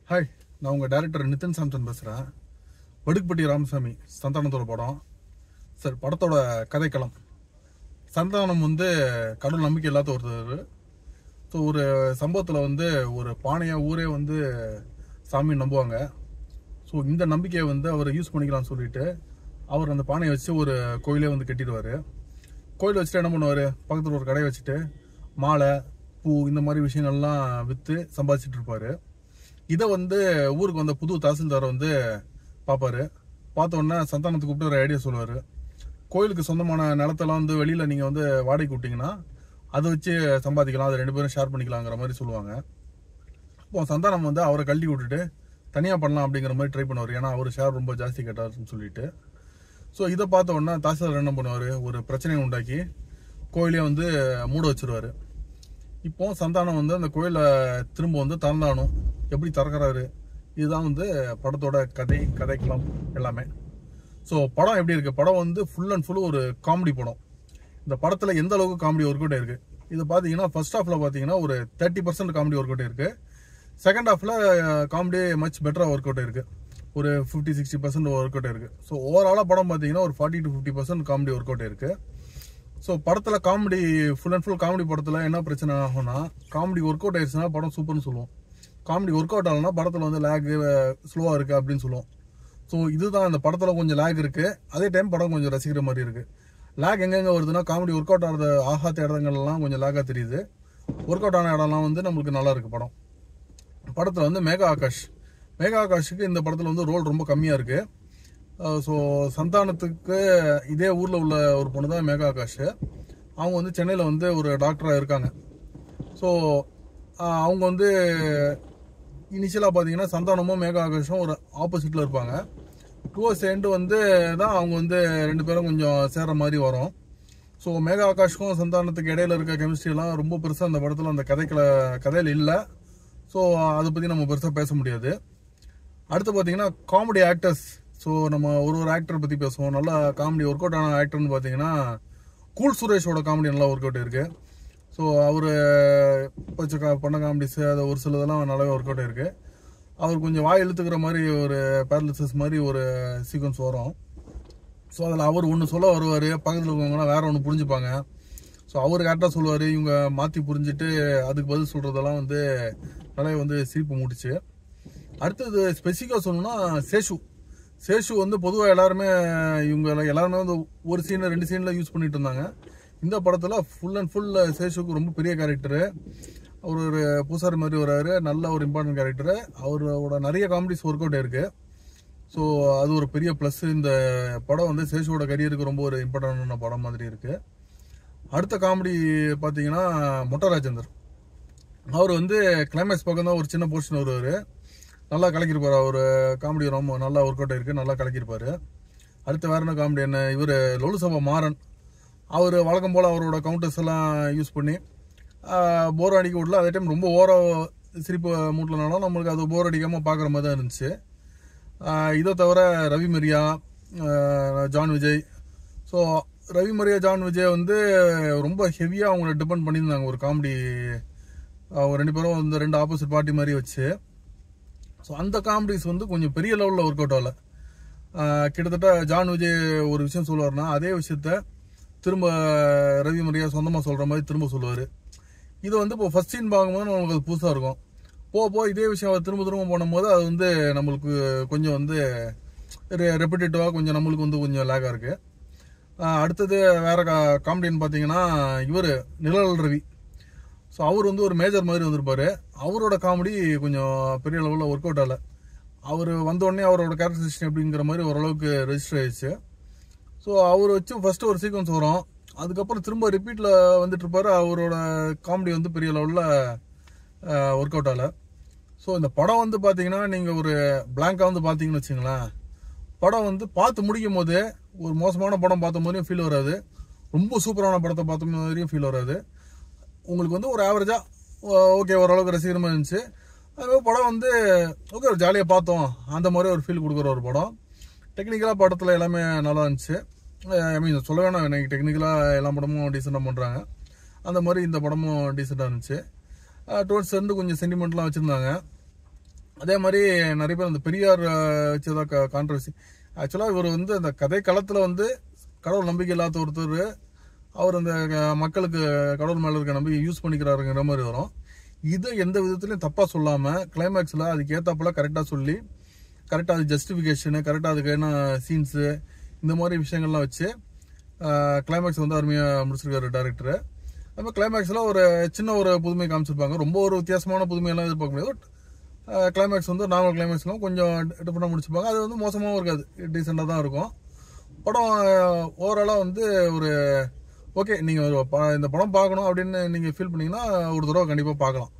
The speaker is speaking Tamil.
ஹாய், நான் உங்கள் டைரக்டர் நிதின் சாம்சன் பேசுகிறேன். வடுக்குப்பட்டி ராமசாமி சந்தானத்தோட படம். சார், படத்தோட கதைக்களம். சந்தானம் கடவுள் நம்பிக்கை இல்லாத ஒருத்தர். ஸோ ஒரு சம்பவத்தில் ஒரு பானையாக ஊரே சாமி நம்புவாங்க. ஸோ இந்த நம்பிக்கையை அவர் யூஸ் பண்ணிக்கலாம்னு சொல்லிட்டு அவர் அந்த பானையை வச்சு ஒரு கோயிலே கட்டிடுவார். கோயில் வச்சுட்டு என்ன பண்ணுவார், பக்கத்தில் ஒரு கடையை வச்சுட்டு மாலை பூ இந்த மாதிரி விஷயங்கள்லாம் விற்று சம்பாதிச்சிட்டு இருப்பார். இதை ஊருக்கு புது தாசில்தார் பார்ப்பாரு. பார்த்தோன்னே சந்தானத்துக்கு கூப்பிட்டு ஒரு ஐடியா சொல்லுவார். கோயிலுக்கு சொந்தமான நிலத்தெல்லாம் வெளியில் நீங்கள் வாடகைக்கு விட்டிங்கன்னா அதை வச்சு சம்பாதிக்கலாம், அதை 2 பேரும் ஷேர் பண்ணிக்கலாங்கிற மாதிரி சொல்லுவாங்க. இப்போ சந்தானம் அவரை கழட்டி விட்டுட்டு தனியாக பண்ணலாம் அப்படிங்கிற மாதிரி ட்ரை பண்ணுவார். ஏன்னா அவர் ஷேர் ரொம்ப ஜாஸ்தி கேட்டார்னு சொல்லிட்டு. ஸோ இதை பார்த்த உடனே தாசில்தார் என்ன பண்ணுவார், ஒரு பிரச்சனையை உண்டாக்கி கோயிலே மூட வச்சிருவார். இப்போ சந்தானம் அந்த கோயிலை திரும்ப திறந்தானும் எப்படி திறக்கிறாரு, இதுதான் படத்தோட கதைக்கலாம் எல்லாமே. ஸோ படம் எப்படி இருக்குது, படம் ஃபுல் அண்ட் ஃபுல் ஒரு காமெடி படம். இந்த படத்தில் எந்த அளவுக்கு காமெடி ஒர்க் அவுட் இருக்குது இது பார்த்தீங்கன்னா, ஃபர்ஸ்ட் ஹாஃபில் பார்த்தீங்கன்னா ஒரு 30% காமெடி ஒர்க் அவுட் இருக்குது. செகண்ட் ஹாஃபில் காமெடி மச் பெட்டராக ஒர்க் அவுட் இருக்குது. ஒரு 50-60% ஒர்க் அவுட் இருக்குது. ஸோ ஓவராலாக படம் பார்த்தீங்கன்னா ஒரு 40-50% காமெடி ஒர்க் அவுட் இருக்குது. ஸோ படத்தில் comedy full and full comedy படத்தில் என்ன பிரச்சனை ஆகும்னா, காமெடி ஒர்க் அவுட் ஆயிடுச்சுன்னா படம் சூப்பர்னு சொல்லுவோம். காமெடி ஒர்க் அவுட் ஆகலன்னா படத்தில் லேக் ஸ்லோவாக இருக்குது அப்படின்னு சொல்லுவோம். ஸோ இதுதான் இந்த படத்தில் கொஞ்சம் லேக் இருக்குது. அதே டைம் படம் கொஞ்சம் ரசிக்கிற மாதிரி இருக்குது. லேக் எங்கெங்கே வருதுன்னா, காமெடி ஒர்க் அவுட் ஆகாத இடங்கள்லாம் கொஞ்சம் லேக்காக தெரியுது. ஒர்க் அவுட் ஆன இடம்லாம் நம்மளுக்கு நல்லா இருக்குது. படத்தில் மேகா ஆகாஷுக்கு இந்த படத்தில் ரோல் ரொம்ப கம்மியாக இருக்குது. ஸோ சந்தானத்துக்கு இதே ஊரில் உள்ள ஒரு பொண்ணு தான் மேகா ஆகாஷ். அவங்க சென்னையில் ஒரு டாக்டராக இருக்காங்க. ஸோ அவங்க இனிஷியலாக பார்த்தீங்கன்னா சந்தானமும் மேகா ஆகாஷும் ஒரு ஆப்போசிட்டில் இருப்பாங்க. டுவர்ஸ் எண்டு தான் அவங்க 2 பேரும் கொஞ்சம் சேர்ற மாதிரி வரும். ஸோ மேகா ஆகாஷுக்கும் சந்தானத்துக்கு இடையில இருக்க கெமிஸ்ட்ரிலாம் ரொம்ப பெருசாக அந்த படத்தில் அந்த கதையில் இல்லை. ஸோ அதை பற்றி நம்ம பெருசாக பேச முடியாது. அடுத்து பார்த்தீங்கன்னா காமெடி ஆக்டர்ஸ். ஸோ நம்ம ஒரு ஆக்டர் பற்றி பேசுவோம். நல்லா காமெடி ஒர்க் அவுட் ஆன ஆக்டர்னு பார்த்தீங்கன்னா கூல் சுரேஷோட காமெடி நல்லா ஒர்க் அவுட் இருக்குது. ஸோ அவர் பண்ண காமெடிஸ் அதை ஒரு சிலதெல்லாம் நல்லாவே ஒர்க் அவுட் இருக்குது. அவர் கொஞ்சம் வாய் இழுத்துக்கிற மாதிரி ஒரு பேரலிசிஸ் மாதிரி ஒரு சீக்வன்ஸ் வரும். ஸோ அதில் அவர் ஒன்று சொல்ல வருவார், பக்கத்தில் இருக்கவங்கன்னா வேற ஒன்று புரிஞ்சுப்பாங்க. ஸோ அவர் கரெக்டாக சொல்லுவார், இவங்க மாற்றி புரிஞ்சுட்டு அதுக்கு பதில் சொல்கிறதெல்லாம் நிறைய சிரிப்பு மூட்டுச்சு. அடுத்தது ஸ்பெசிஃபிக்காக சொல்லணும்னா சேஷு பொதுவாக எல்லாருமே எல்லாருமே ஒரு சீன் 2 சீனில் யூஸ் பண்ணிட்டு இருந்தாங்க. இந்த படத்தில் ஃபுல் அண்ட் ஃபுல் சேஷுக்கு ரொம்ப பெரிய கேரக்டரு. அவர் ஒரு பூசாரி மாதிரி வர்றாரு, நல்ல ஒரு இம்பார்ட்டன்ட் கேரக்டரு. அவரோட நிறைய காமெடிஸ் ஒர்க் அவுட் இருக்குது. ஸோ அது ஒரு பெரிய ப்ளஸ். இந்த படம் சேஷுவோட கரியருக்கு ரொம்ப ஒரு இம்பார்ட்டன்டான படம் மாதிரி இருக்குது. அடுத்த காமெடி பார்த்தீங்கன்னா மொட்டை ராஜேந்தர். அவர் கிளைமேக்ஸ் பக்கம் தான் ஒரு சின்ன போர்ஷன் வருவார். நல்லா கலக்கியிருப்பார். அவர் காமெடி ரொம்ப நல்லா ஒர்க் அவுட் ஆயிருக்கு, நல்லா கலக்கியிருப்பார். அடுத்து வேற என்ன காமெடி என்ன, இவர் லொலுசபா மாறன். அவர் வழக்கம் போல் அவரோட கவுண்டர்ஸ் எல்லாம் யூஸ் பண்ணி போர் அடிக்க விடல. அதே டைம் ரொம்ப சிரிப்பு மூட்டலனாலும் நம்மளுக்கு அது போர் அடிக்காமல் பார்க்குற மாதிரி தான் இருந்துச்சு. இதை தவிர Ravi Maria, John Vijay. So Ravi Maria, John Vijay ரொம்ப ஹெவியாக அவங்கள டிபெண்ட் பண்ணியிருந்தாங்க ஒரு காமெடி. 2 பேரும் 2 ஆப்போசிட் பார்ட்டி மாதிரி வச்சு. ஸோ அந்த காமெடிஸ் கொஞ்சம் பெரிய லெவலில் ஒர்க் அவுட் ஆகல. கிட்டத்தட்ட ஜான் விஜய் ஒரு விஷயம் சொல்லுவார்னா அதே விஷயத்த திரும்ப ரவி மரியா சொந்தமாக சொல்கிற மாதிரி திரும்ப சொல்லுவார். இது இப்போ ஃபர்ஸ்ட் சீன் பார்க்கும்போது நம்மளுக்கு அது புதுசாக இருக்கும். போக இதே விஷயம் திரும்ப பண்ணும்போது அது நம்மளுக்கு கொஞ்சம் ரெப்பிட்டேட்டிவாக கொஞ்சம் நம்மளுக்கு கொஞ்சம் லேக்காக இருக்குது. அடுத்தது வேற காமெடின்னு பார்த்தீங்கன்னா இவர் நிழல் ரவி. ஸோ அவர் ஒரு மேஜர் மாதிரி வந்திருப்பார். அவரோட காமெடி கொஞ்சம் பெரிய லெவலில் ஒர்க் அவுட் ஆகலை. அவர் வந்தோடனே அவரோட கேரக்டரைசேஷன் எப்படிங்கிற மாதிரி ஓரளவுக்கு ரெஜிஸ்டர் ஆயிடுச்சு. ஸோ அவர் வச்சு ஃபர்ஸ்ட் ஒரு சீக்வன்ஸ் வரும், அதுக்கப்புறம் திரும்ப ரிப்பீட்டில் வந்துட்டு இருப்பார். அவரோட காமெடி பெரிய லெவலில் ஒர்க் அவுட் ஆகலை. ஸோ இந்த படம் பார்த்தீங்கன்னா நீங்கள் ஒரு பிளாங்காக பார்த்தீங்கன்னு வச்சுங்களேன், படம் பார்த்து முடிக்கும் போது ஒரு மோசமான படம் பார்த்த மாதிரியும் ஃபீல் வராது, ரொம்ப சூப்பரான படத்தை பார்த்த மாதிரியும் ஃபீல் வராது. உங்களுக்கு ஒரு ஆவரேஜாக ஓகே, ஓரளவுக்கு ரசிக்கிற மாதிரி இருந்துச்சு. அதுவே படம் ஓகே ஒரு ஜாலியாக பார்த்தோம் அந்த மாதிரி ஒரு ஃபீல் கொடுக்குற ஒரு படம். டெக்னிக்கலாக படத்தில் எல்லாமே நல்லா இருந்துச்சு. ஐ மீன் சொல்ல வேணாம், எனக்கு டெக்னிக்கலாக எல்லா படமும் டீசெண்டாக பண்ணுறாங்க. அந்த மாதிரி இந்த படமும் டீசெண்டாக இருந்துச்சு. டுவர்ட்ஸ் கொஞ்சம் சென்டிமெண்ட்லாம் வச்சுருந்தாங்க. அதே மாதிரி நிறைய பேர் அந்த பெரியார் வச்சதான் கான்ட்ரவர்சி. ஆக்சுவலாக இவர் வந்து அந்த கதை களத்தில் வந்து கடவுள் நம்பிக்கை இல்லாத ஒருத்தர், அவர் அந்த மக்களுக்கு கடவுள் மேலே இருக்க நம்பிக்கை யூஸ் பண்ணிக்கிறாருங்கிற மாதிரி வரும். இதை எந்த விதத்துலையும் தப்பாக சொல்லாமல் கிளைமேக்ஸில் அதுக்கு ஏற்றாப்புல கரெக்டாக சொல்லி, கரெக்டாக அது ஜஸ்டிஃபிகேஷனு, கரெக்டாக அதுக்கு என்ன சீன்ஸு, இந்த மாதிரி விஷயங்கள்லாம் வச்சு கிளைமேக்ஸ் வந்து அருமையாக முடிச்சிருக்காரு டேரக்டரு. அது மாதிரி கிளைமேக்ஸில் ஒரு சின்ன ஒரு புதுமை காமிச்சிருப்பாங்க. ரொம்ப ஒரு வித்தியாசமான புதுமையெல்லாம் எதிர்பார்க்க முடியாது. கிளைமேக்ஸ் வந்து நார்மல் கிளைமேக்ஸ்லாம் கொஞ்சம் டிஃப்ரெண்டாக முடிச்சிருப்பாங்க. அது வந்து மோசமாகவும் இருக்காது, டீசெண்டாக தான் இருக்கும். படம் ஓவராலாக வந்து ஒரு ஓகே. நீங்கள் இந்த படம் பார்க்கணும் அப்படின்னு நீங்கள் ஃபீல் பண்ணிங்கன்னா ஒரு தடவை கண்டிப்பாக பார்க்கலாம்.